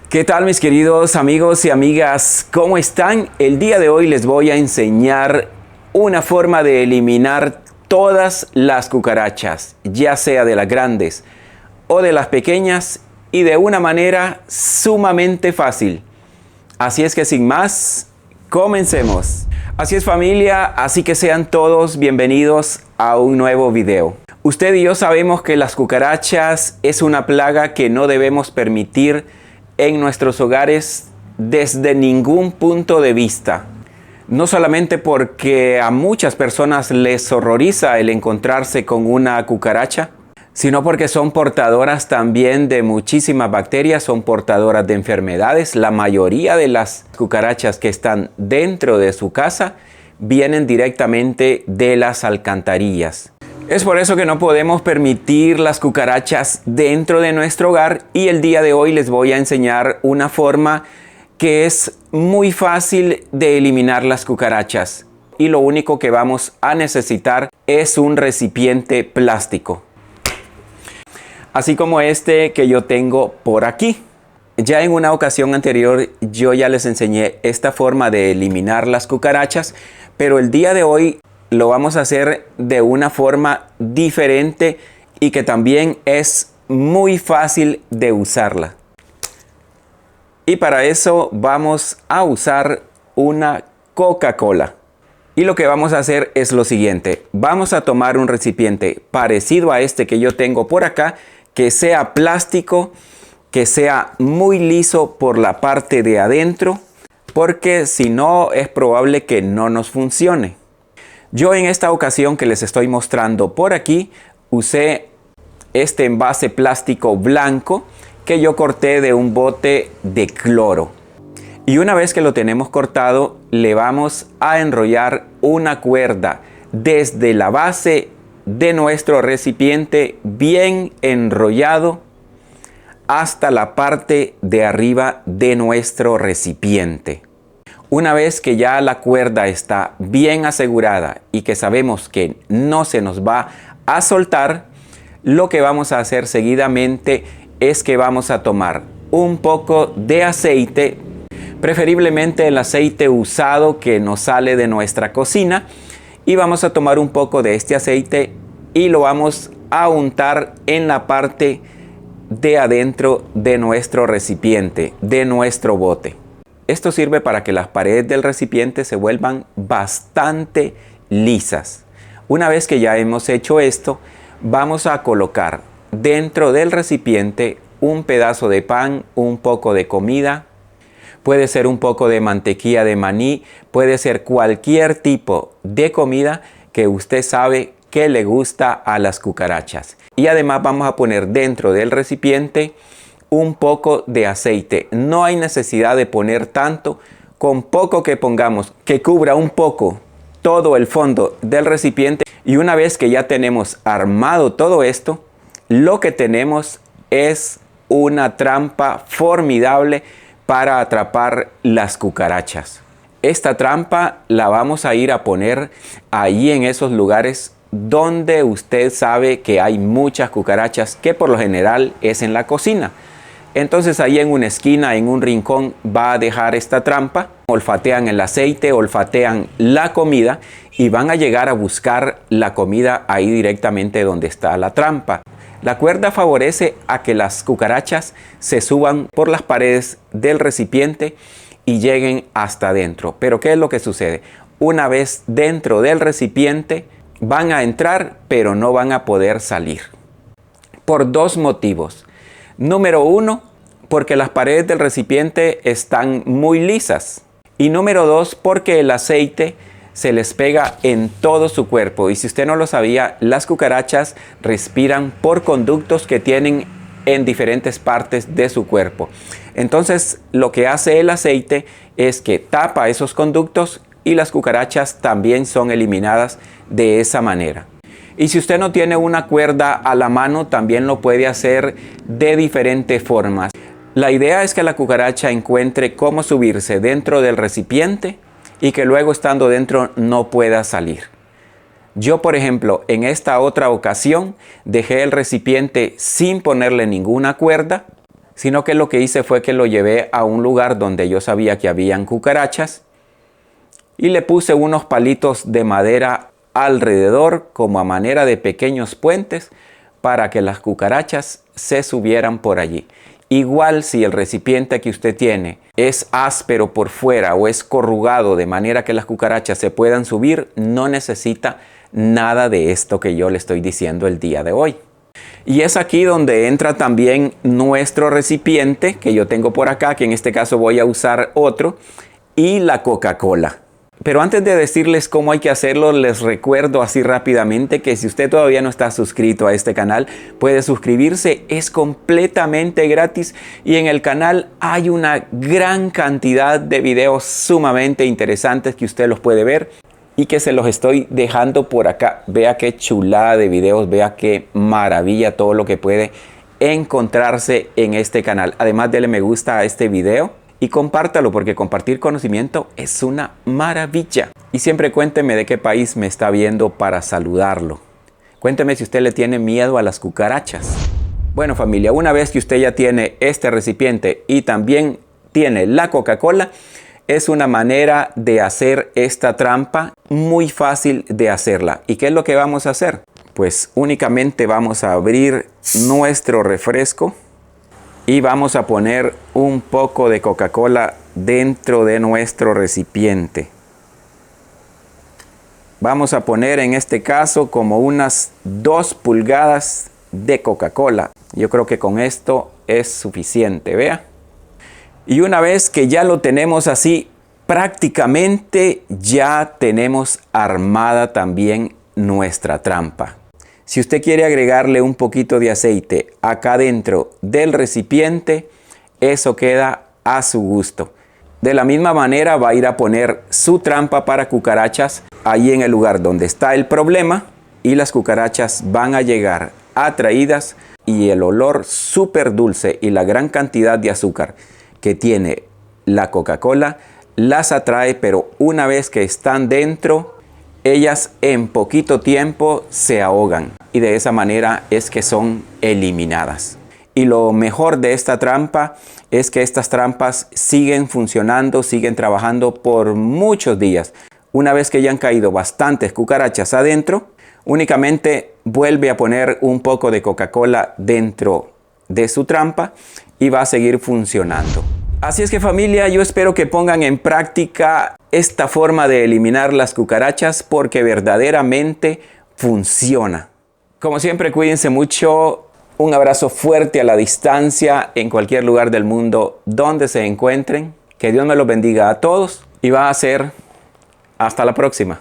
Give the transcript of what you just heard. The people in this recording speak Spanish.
¿Qué tal mis queridos amigos y amigas? ¿Cómo están? El día de hoy les voy a enseñar una forma de eliminar todas las cucarachas, ya sea de las grandes o de las pequeñas, y de una manera sumamente fácil. Así es que sin más, comencemos. Así es familia, así que sean todos bienvenidos a un nuevo video. Usted y yo sabemos que las cucarachas es una plaga que no debemos permitir en nuestros hogares desde ningún punto de vista. No solamente porque a muchas personas les horroriza el encontrarse con una cucaracha, sino porque son portadoras también de muchísimas bacterias, son portadoras de enfermedades. La mayoría de las cucarachas que están dentro de su casa vienen directamente de las alcantarillas. Es por eso que no podemos permitir las cucarachas dentro de nuestro hogar, y el día de hoy les voy a enseñar una forma que es muy fácil de eliminar las cucarachas. Y lo único que vamos a necesitar es un recipiente plástico, así como este que yo tengo por aquí. Ya en una ocasión anterior yo ya les enseñé esta forma de eliminar las cucarachas, pero el día de hoy lo vamos a hacer de una forma diferente y que también es muy fácil de usarla. Y para eso vamos a usar una Coca-Cola. Y lo que vamos a hacer es lo siguiente. Vamos a tomar un recipiente parecido a este que yo tengo por acá, que sea plástico, que sea muy liso por la parte de adentro, porque si no es probable que no nos funcione. Yo en esta ocasión que les estoy mostrando por aquí, usé este envase plástico blanco que yo corté de un bote de cloro. Y una vez que lo tenemos cortado, le vamos a enrollar una cuerda desde la base de nuestro recipiente, bien enrollado, hasta la parte de arriba de nuestro recipiente. Una vez que ya la cuerda está bien asegurada y que sabemos que no se nos va a soltar, lo que vamos a hacer seguidamente es que vamos a tomar un poco de aceite, preferiblemente el aceite usado que nos sale de nuestra cocina, y vamos a tomar un poco de este aceite y lo vamos a untar en la parte de adentro de nuestro recipiente, de nuestro bote. Esto sirve para que las paredes del recipiente se vuelvan bastante lisas. Una vez que ya hemos hecho esto, vamos a colocar dentro del recipiente un pedazo de pan, un poco de comida. Puede ser un poco de mantequilla de maní, puede ser cualquier tipo de comida que usted sabe que le gusta a las cucarachas. Y además vamos a poner dentro del recipiente un poco de aceite. No hay necesidad de poner tanto, con poco que pongamos que cubra un poco todo el fondo del recipiente. Y una vez que ya tenemos armado todo esto, lo que tenemos es una trampa formidable para atrapar las cucarachas. Esta trampa la vamos a ir a poner ahí en esos lugares donde usted sabe que hay muchas cucarachas, que por lo general es en la cocina. Entonces ahí en una esquina, en un rincón, va a dejar esta trampa. Olfatean el aceite, olfatean la comida y van a llegar a buscar la comida ahí directamente donde está la trampa. La cuerda favorece a que las cucarachas se suban por las paredes del recipiente y lleguen hasta adentro. Pero ¿qué es lo que sucede? Una vez dentro del recipiente van a entrar, pero no van a poder salir. Por dos motivos. Número uno, porque las paredes del recipiente están muy lisas. Y número dos, porque el aceite se les pega en todo su cuerpo. Y si usted no lo sabía, las cucarachas respiran por conductos que tienen en diferentes partes de su cuerpo. Entonces, lo que hace el aceite es que tapa esos conductos y las cucarachas también son eliminadas de esa manera. Y si usted no tiene una cuerda a la mano, también lo puede hacer de diferentes formas. La idea es que la cucaracha encuentre cómo subirse dentro del recipiente y que luego, estando dentro, no pueda salir. Yo, por ejemplo, en esta otra ocasión dejé el recipiente sin ponerle ninguna cuerda, sino que lo que hice fue que lo llevé a un lugar donde yo sabía que habían cucarachas y le puse unos palitos de madera alrededor como a manera de pequeños puentes para que las cucarachas se subieran por allí. Igual si el recipiente que usted tiene es áspero por fuera o es corrugado de manera que las cucarachas se puedan subir, no necesita nada de esto que yo le estoy diciendo el día de hoy. Y es aquí donde entra también nuestro recipiente que yo tengo por acá, que en este caso voy a usar otro, y la Coca-Cola. Pero antes de decirles cómo hay que hacerlo, les recuerdo así rápidamente que si usted todavía no está suscrito a este canal, puede suscribirse, es completamente gratis y en el canal hay una gran cantidad de videos sumamente interesantes que usted los puede ver y que se los estoy dejando por acá. Vea qué chulada de videos, vea qué maravilla todo lo que puede encontrarse en este canal. Además, dele me gusta a este video y compártalo, porque compartir conocimiento es una maravilla. Y siempre cuénteme de qué país me está viendo para saludarlo. Cuénteme si usted le tiene miedo a las cucarachas. Bueno, familia, una vez que usted ya tiene este recipiente y también tiene la Coca-Cola, es una manera de hacer esta trampa muy fácil de hacerla. ¿Y qué es lo que vamos a hacer? Pues únicamente vamos a abrir nuestro refresco y vamos a poner un poco de Coca-Cola dentro de nuestro recipiente. Vamos a poner en este caso como unas 2 pulgadas de Coca-Cola. Yo creo que con esto es suficiente, vea. Y una vez que ya lo tenemos así, prácticamente ya tenemos armada también nuestra trampa. Si usted quiere agregarle un poquito de aceite acá dentro del recipiente, eso queda a su gusto. De la misma manera va a ir a poner su trampa para cucarachas ahí en el lugar donde está el problema y las cucarachas van a llegar atraídas y el olor súper dulce y la gran cantidad de azúcar que tiene la Coca-Cola las atrae, pero una vez que están dentro, ellas en poquito tiempo se ahogan y de esa manera es que son eliminadas. Y lo mejor de esta trampa es que estas trampas siguen funcionando, siguen trabajando por muchos días. Una vez que ya han caído bastantes cucarachas adentro, únicamente vuelve a poner un poco de Coca-Cola dentro de su trampa y va a seguir funcionando. Así es que, familia, yo espero que pongan en práctica esta forma de eliminar las cucarachas porque verdaderamente funciona. Como siempre, cuídense mucho. Un abrazo fuerte a la distancia en cualquier lugar del mundo donde se encuentren. Que Dios me los bendiga a todos y va a ser hasta la próxima.